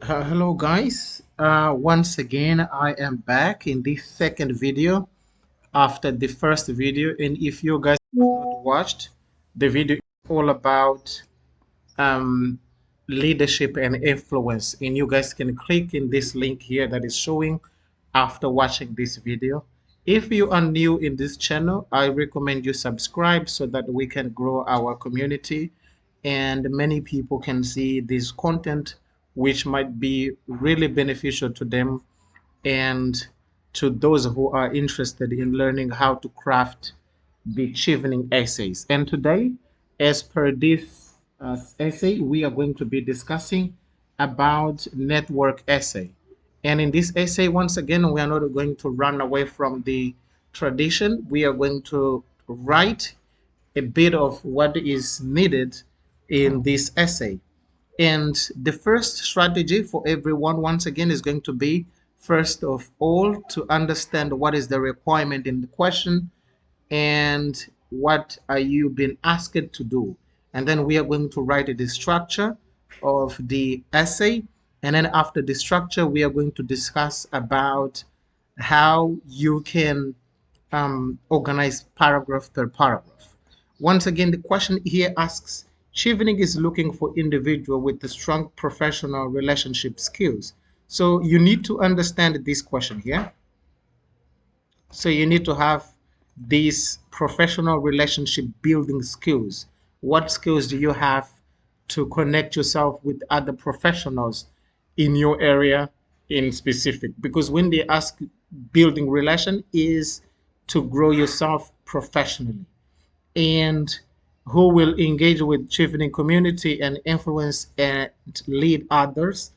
Hello guys, once again I am back in this second video after the first video, and if you guys have not watched the video, it's all about um, leadership and influence, and you guys can click in this link here that is showing after watching this video. If you are new in this channel, I recommend you subscribe so that we can grow our community and many people can see this content which might be really beneficial to them and to those who are interested in learning how to craft the Chevening essays. And today, as per this essay, we are going to be discussing about network essay. And in this essay, once again, we are not going to run away from the tradition. We are going to write a bit of what is needed in this essay. And the first strategy for everyone, once again, is going to be first of all to understand what is the requirement in the question and what are you being asked to do. And then we are going to write the structure of the essay. And then after the structure, we are going to discuss about how you can organize paragraph per paragraph. Once again, the question here asks, Chevening is looking for individual with the strong professional relationship skills. So you need to understand this question here. So you need to have these professional relationship building skills. What skills do you have to connect yourself with other professionals in your area in specific? Because when they ask building relation is to grow yourself professionally, and who will engage with chevening community and influence and lead others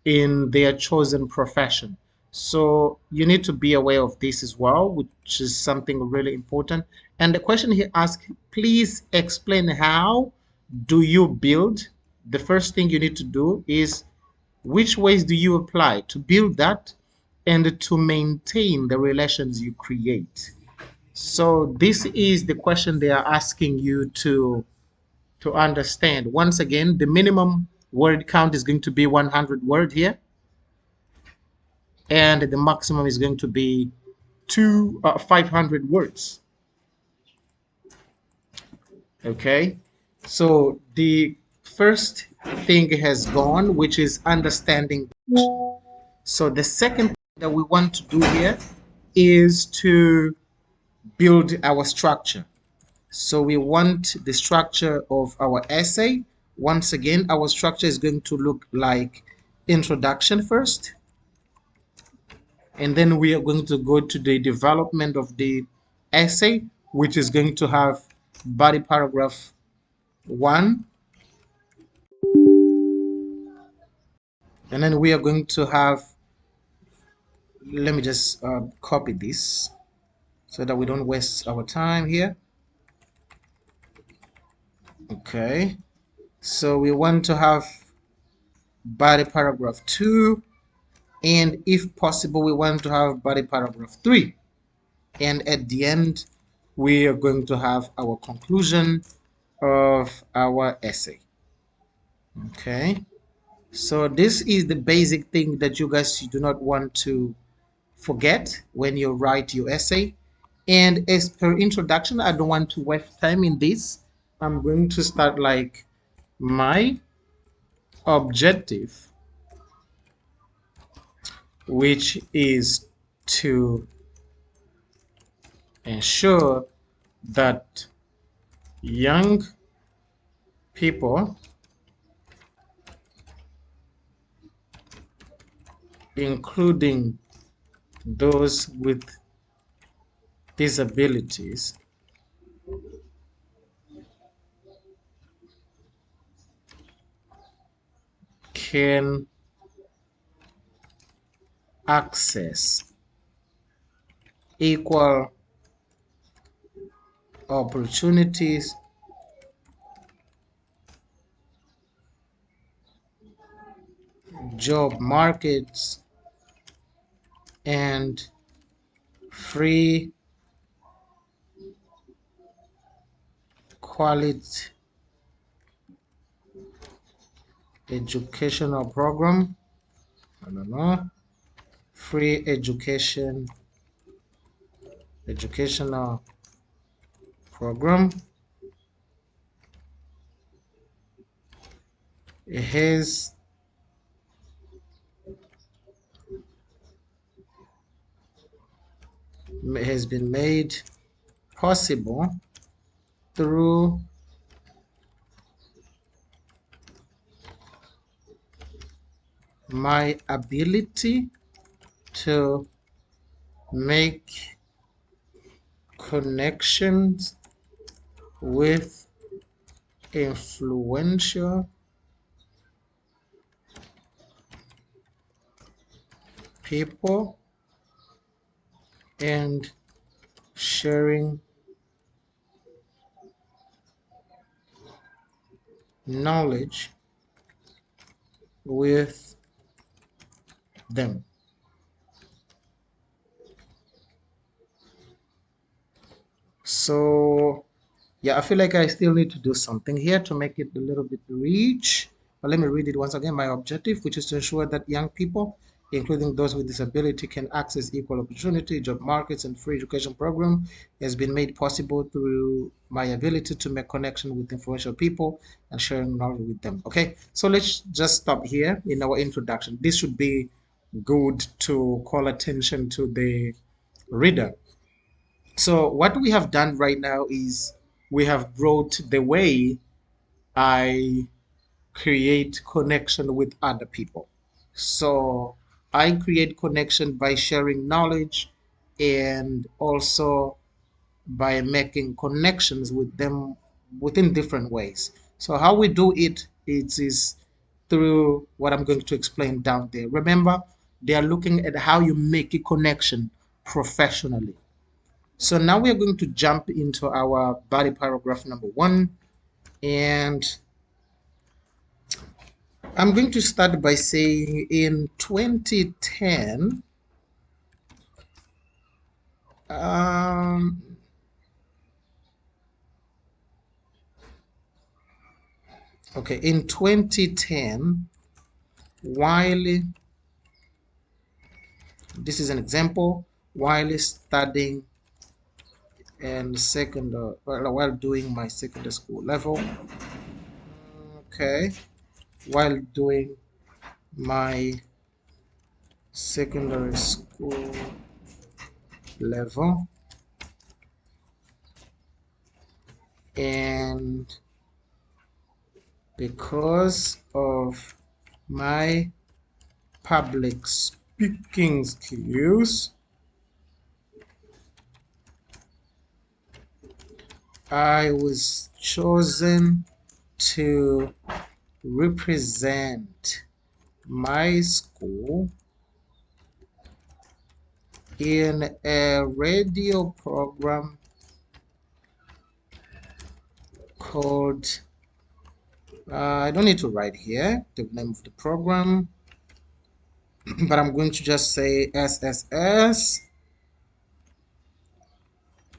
in their chosen profession. So you need to be aware of this as well, which is something really important. And the question he asked, please explain how do you build? The first thing you need to do is which ways do you apply to build that and to maintain the relations you create? So this is the question they are asking you to understand. Once again, the minimum word count is going to be 100 word here, and the maximum is going to be 500 words. Okay, so the first thing has gone, which is understanding. So the second thing that we want to do here is to build our structure. So we want the structure of our essay. Once again, our structure is going to look like introduction first, and then we are going to go to the development of the essay, which is going to have body paragraph 1, and then we are going to have, let me just copy this so that we don't waste our time here. Okay, so we want to have body paragraph 2, and if possible we want to have body paragraph 3, and at the end we are going to have our conclusion of our essay. Okay, so this is the basic thing that you guys do not want to forget when you write your essay. And as per introduction, I don't want to waste time in this. I'm going to start like my objective, which is to ensure that young people, including those with disabilities, can access equal opportunities job markets and free quality educational program free educational program. It has been made possible through my ability to make connections with influential people and sharing knowledge with them. So yeah, I feel like I still need to do something here to make it a little bit rich. But let me read it once again. My objective, which is to ensure that young people, including those with disability, can access equal opportunity, job markets, and free education program, has been made possible through my ability to make connection with influential people and sharing knowledge with them. Okay, so let's just stop here in our introduction. This should be good to call attention to the reader. So what we have done right now is we have brought the way I create connection with other people. So I create connection by sharing knowledge and also by making connections with them within different ways. So how we do it is through what I'm going to explain down there. Remember, they are looking at how you make a connection professionally. So now we are going to jump into our body paragraph number 1, and I'm going to start by saying in 2010, um, okay, in 2010, while this is an example, while studying and while doing my secondary school level, okay, while doing my secondary school level, and because of my public speaking skills, I was chosen to represent my school in a radio program called, I don't need to write here the name of the program, but I'm going to just say SSS,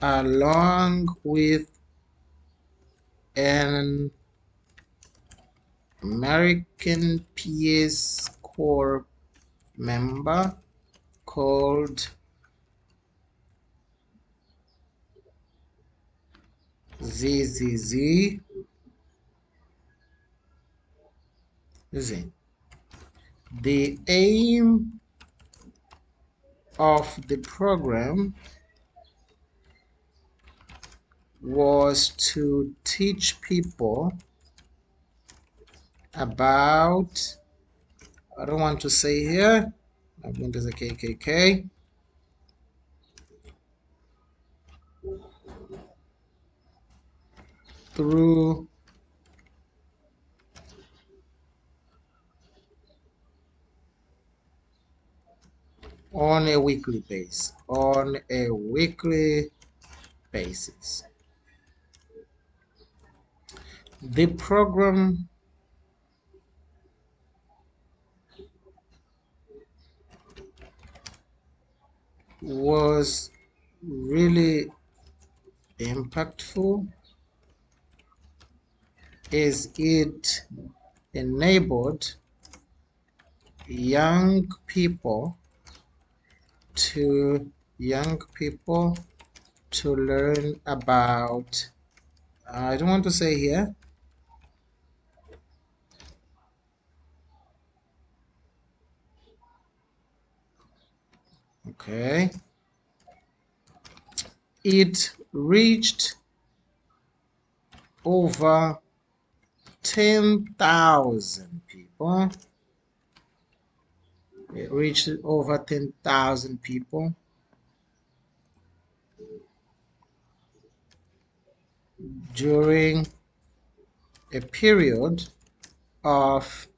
along with an American Peace Corps member called ZZZ. The aim of the program was to teach people about, I don't want to say here, I'm going to say KKK, through on a weekly basis. The program was really impactful as it enabled young people to young people to learn about, I don't want to say here, okay, it reached over 10,000 people. It reached over 10,000 people during a period of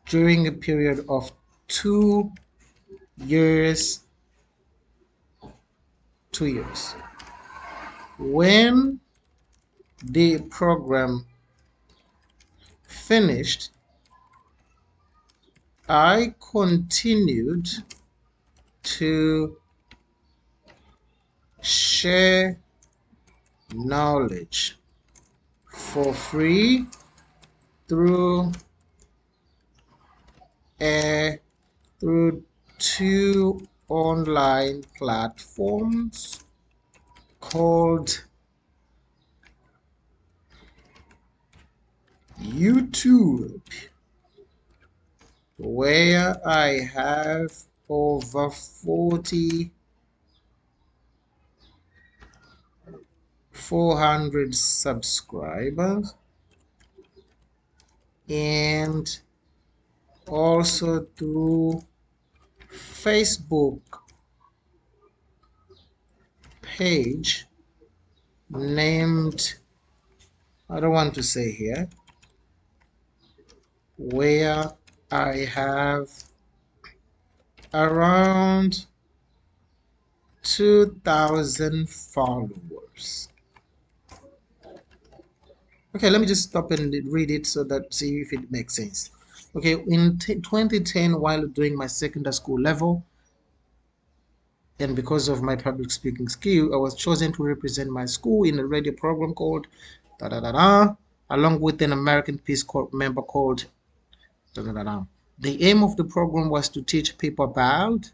during a period of 2 years. 2 years. When the program finished, I continued to share knowledge for free through a through two online platforms called YouTube, where I have over 400 subscribers, and also through Facebook page named, I don't want to say here, where I have around 2,000 followers. Okay, let me just stop and read it so that see if it makes sense. Okay, in 2010, while doing my secondary school level, and because of my public speaking skill, I was chosen to represent my school in a radio program called da da da da, along with an American Peace Corps member called da da da da. The aim of the program was to teach people about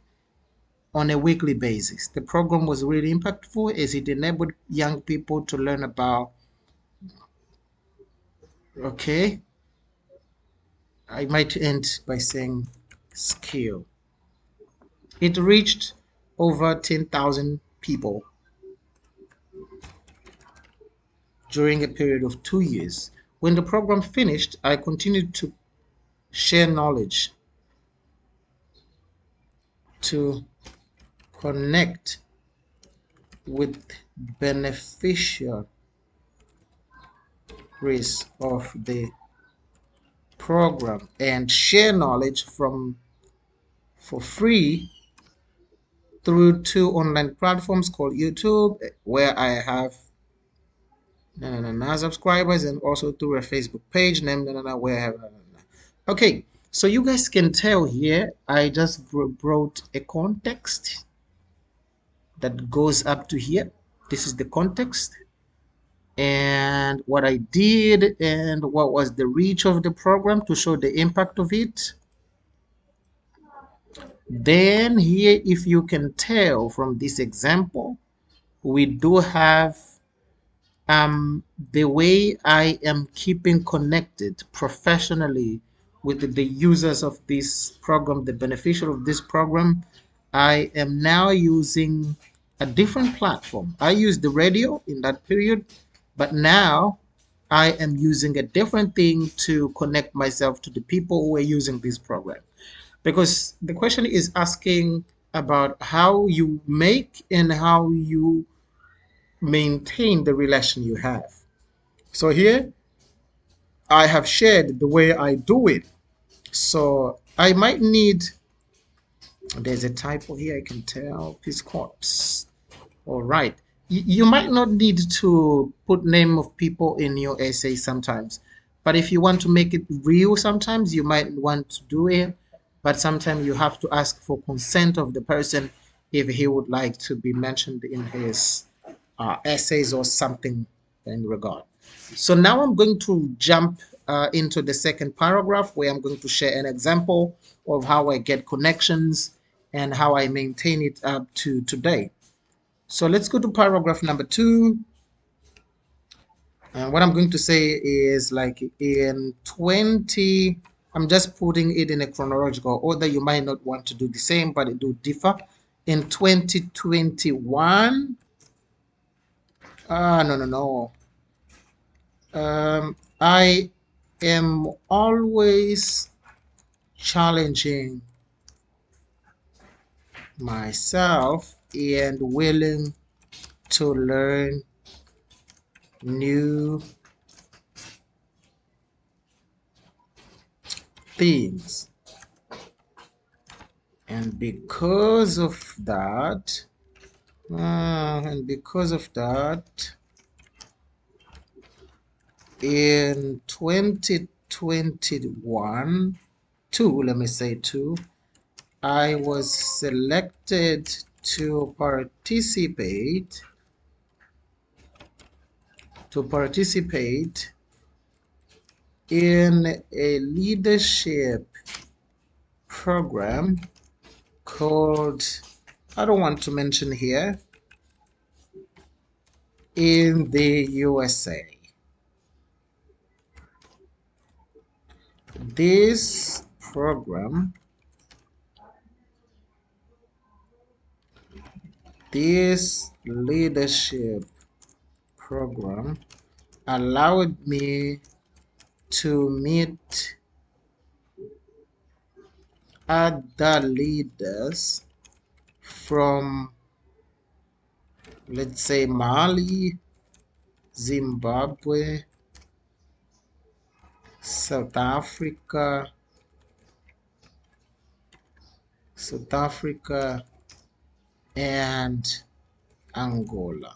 on a weekly basis. The program was really impactful as it enabled young people to learn about, okay, I might end by saying skill. It reached over 10,000 people during a period of 2 years. When the program finished, I continued to share knowledge to connect with beneficiaries of the program and share knowledge from for free through two online platforms called YouTube, where I have subscribers, and also through a Facebook page named where I have. Okay, so you guys can tell here, I just brought a context that goes up to here. This is the context and what I did and what was the reach of the program to show the impact of it. Then here, if you can tell from this example, we do have the way I am keeping connected professionally with the users of this program, the beneficiary of this program. I am now using a different platform. I used the radio in that period, but now I am using a different thing to connect myself to the people who are using this program. Because the question is asking about how you make and how you maintain the relation you have. So here I have shared the way I do it. So I might need, there's a typo here, I can tell, Peace Corps. All right. You might not need to put name of people in your essay sometimes, but if you want to make it real sometimes, you might want to do it, but sometimes you have to ask for consent of the person if he would like to be mentioned in his essays or something in regard. So now I'm going to jump into the second paragraph where I'm going to share an example of how I get connections and how I maintain it up to today. So let's go to paragraph number 2. And what I'm going to say is like in 20, I'm just putting it in a chronological order. You might not want to do the same, but it do differ. In 2021, no. I am always challenging myself and willing to learn new things. And because of that, in 2021, let me say two, I was selected to participate in a leadership program called, I don't want to mention here, in the USA. This program, this leadership program allowed me to meet other leaders from, let's say, Mali, Zimbabwe, South Africa, and Angola.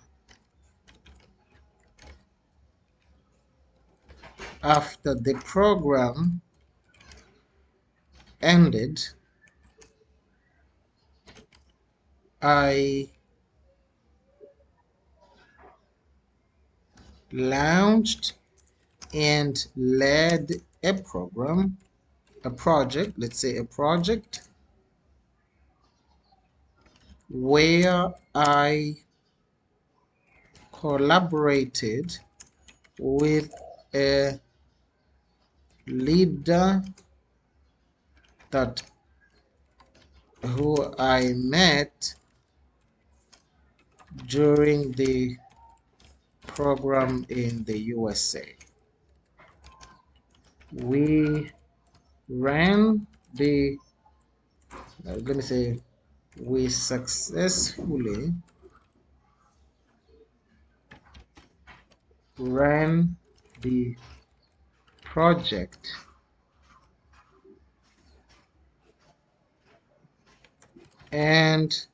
After the program ended, I launched and led a project, let's say a project, where I collaborated with a leader who I met during the program in the USA. We ran the, let me say, we successfully ran the project and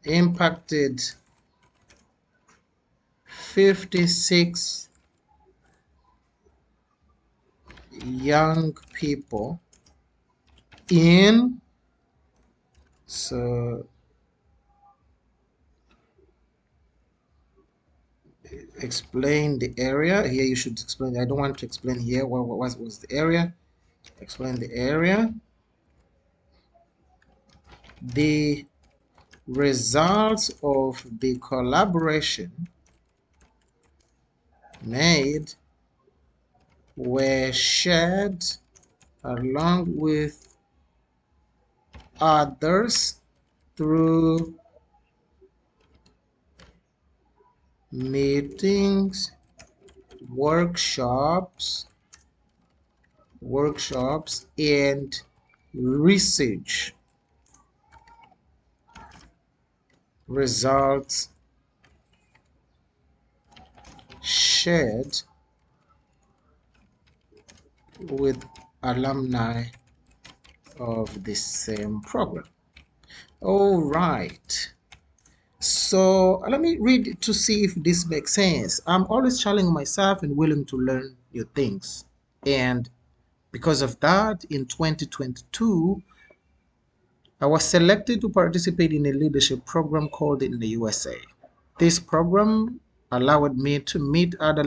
impacted 56 young people in, so explain the area here. You should explain, I don't want to explain here what was the area. Explain the area. The results of the collaboration made were shared along with others through meetings, workshops, and research. Results shared with alumni of the same program. All right. So let me read to see if this makes sense. I'm always challenging myself and willing to learn new things. And because of that, in 2022, I was selected to participate in a leadership program called in the USA. This program allowed me to meet other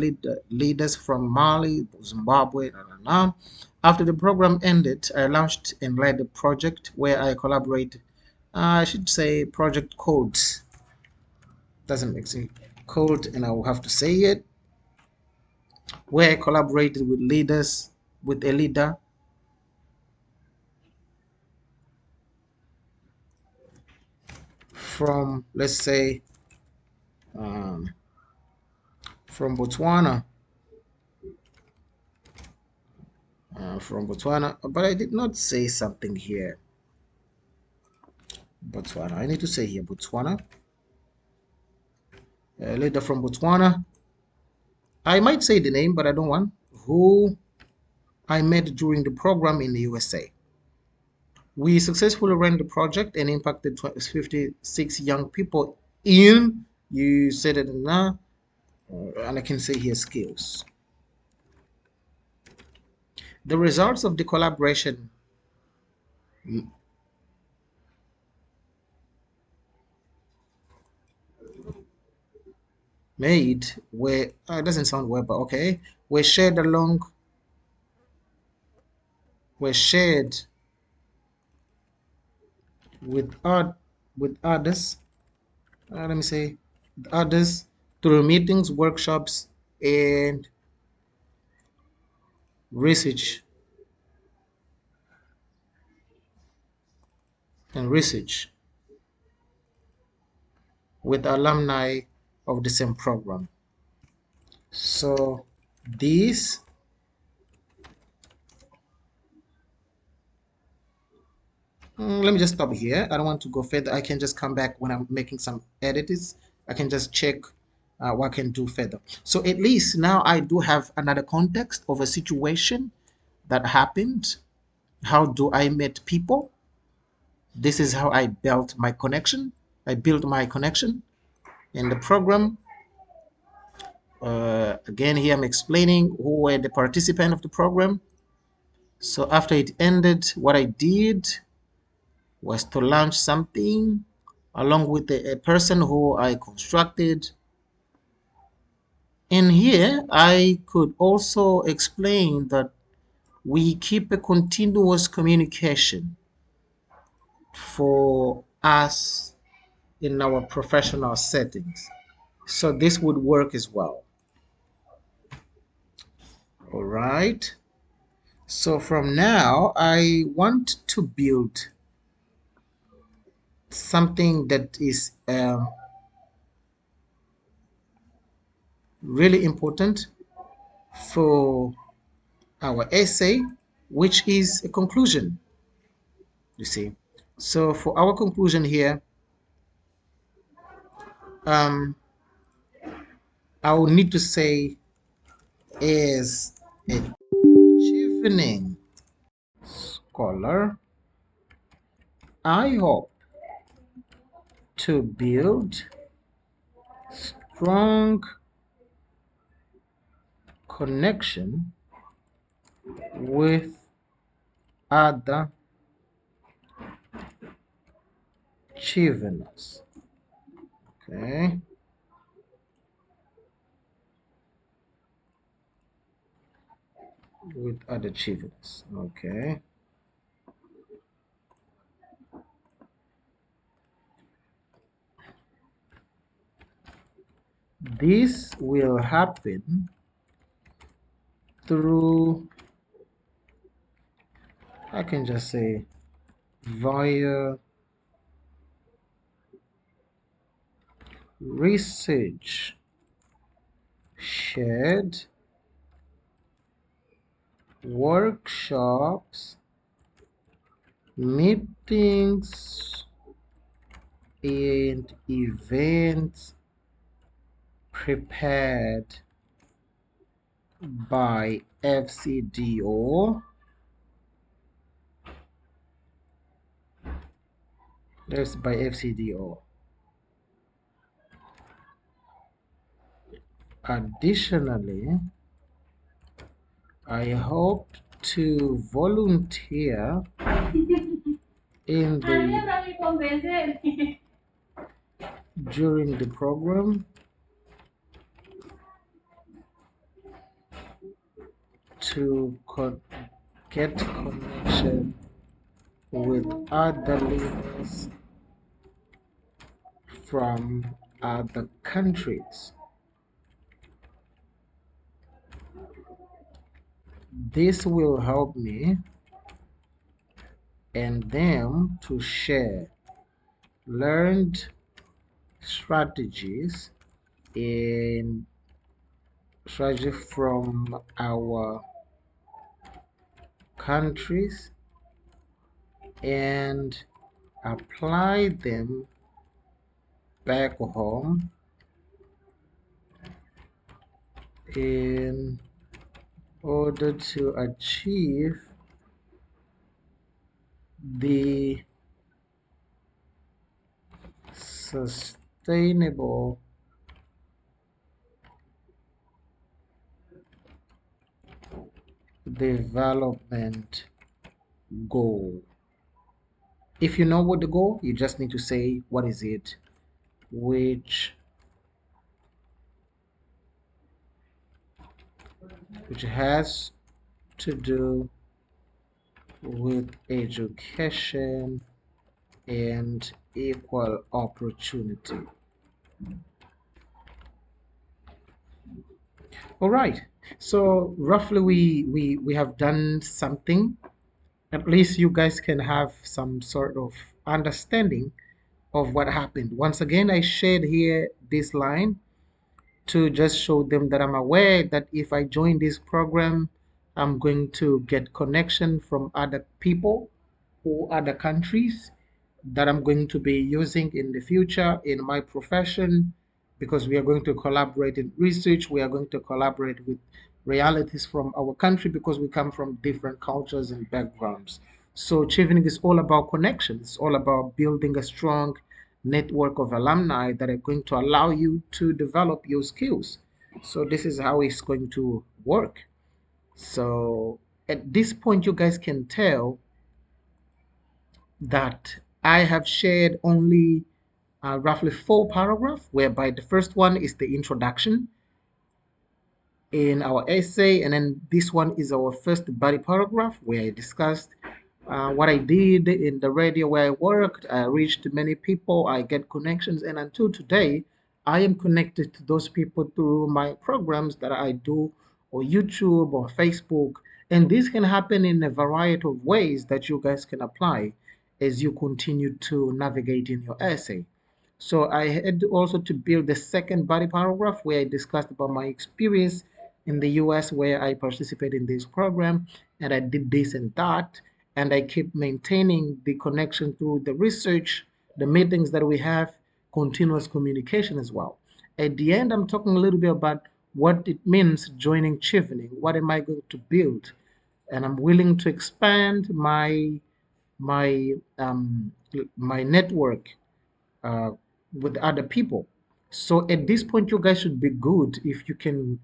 leaders from Mali, Zimbabwe, and. After the program ended, I launched and led a project where I collaborated. I should say project codes. Doesn't make sense. Code, and I will have to say it. Where I collaborated with leaders, with a leader from, let's say, um, from Botswana, but I did not say something here. Botswana. I need to say here Botswana. A leader from Botswana. I might say the name, but I don't want. Who I met during the program in the USA. We successfully ran the project and impacted 56 young people in, you said it now, and I can say here skills. The results of the collaboration made were, it doesn't sound well, but okay, were shared along, were shared with, with others, let me say, others through meetings, workshops, and research, research with alumni of the same program. So these, let me just stop here. I don't want to go further. I can just come back when I'm making some edits. I can just check what I can do further. So at least now I do have another context of a situation that happened. How do I meet people? This is how I built my connection. I built my connection in the program. Again, here I'm explaining who were the participants of the program. So after it ended, what I did was to launch something along with a person who I constructed. And here I could also explain that we keep a continuous communication for us in our professional settings. So this would work as well. All right. So from now, I want to build something that is really important for our essay, which is a conclusion, you see. So for our conclusion here, I will need to say is a Chevening scholar, I hope to build strong connection with other Cheveners. Okay. With other Cheveners. Okay. This will happen through, I can just say, via research, shared workshops, meetings, and events prepared by FCDO. That's by FCDO. Additionally, I hope to volunteer in the during the program to get connection with other leaders from other countries. This will help me and them to share learned strategies in strategy from our countries and apply them back home in order to achieve the sustainable development goal. If you know what the goal, you just need to say what is it, which has to do with education and equal opportunity. All right. So roughly we have done something. At least you guys can have some sort of understanding of what happened. Once again, I shared here this line to just show them that I'm aware that if I join this program, I'm going to get connection from other people or other countries that I'm going to be using in the future in my profession, because we are going to collaborate in research, we are going to collaborate with realities from our country because we come from different cultures and backgrounds. So Chevening is all about connections. It's all about building a strong network of alumni that are going to allow you to develop your skills. So this is how it's going to work. So at this point, you guys can tell that I have shared only roughly 4 paragraphs, whereby the first one is the introduction in our essay, and then this one is our first body paragraph where I discussed what I did in the radio where I worked. I reached many people, I get connections, and until today, I am connected to those people through my programs that I do or YouTube or Facebook. And this can happen in a variety of ways that you guys can apply as you continue to navigate in your essay. So I had also to build the second body paragraph where I discussed about my experience in the US where I participated in this program and I did this and that. And I keep maintaining the connection through the research, the meetings that we have, continuous communication as well. At the end, I'm talking a little bit about what it means joining Chevening. What am I going to build? And I'm willing to expand my my network uh, with other people. So at this point, you guys should be good if you can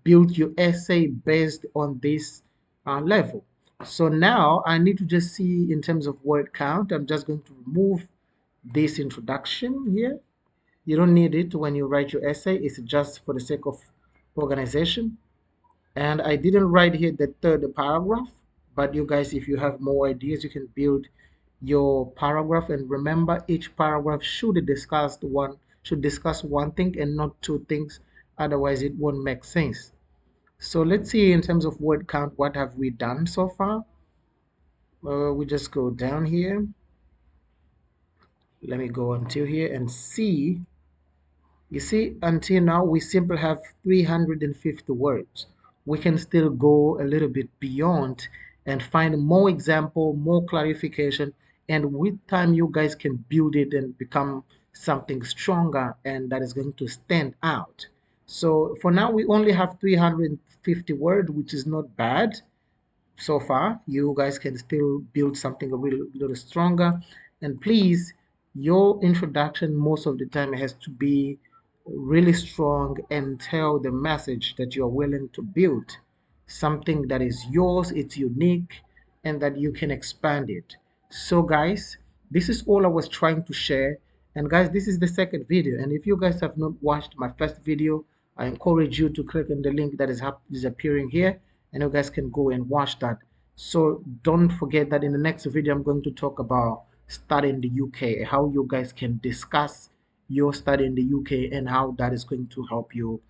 build your essay based on this level. So now I need to just see in terms of word count. I'm just going to remove this introduction here. You don't need it when you write your essay. It's just for the sake of organization. And I didn't write here the third paragraph, but you guys, if you have more ideas, you can build your paragraph. And remember, each paragraph should discuss one thing and not two things. Otherwise, it won't make sense. So let's see in terms of word count, what have we done so far? We just go down here. Let me go until here and see. You see, until now, we simply have 350 words. We can still go a little bit beyond and find more example, more clarification, and with time, you guys can build it and become something stronger and that is going to stand out. So for now, we only have 350 words, which is not bad so far. You guys can still build something a little stronger. And please, your introduction most of the time has to be really strong and tell the message that you're willing to build something that is yours, it's unique, and that you can expand it. So guys, this is all I was trying to share. And guys, this is the second video, and if you guys have not watched my first video, I encourage you to click on the link that is appearing here and you guys can go and watch that. So don't forget that in the next video, I'm going to talk about studying the UK, how you guys can discuss your study in the UK and how that is going to help you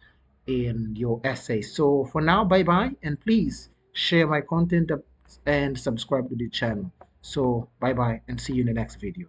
in your essay. So for now, bye bye, and please share my content and subscribe to the channel. So bye bye, and see you in the next video.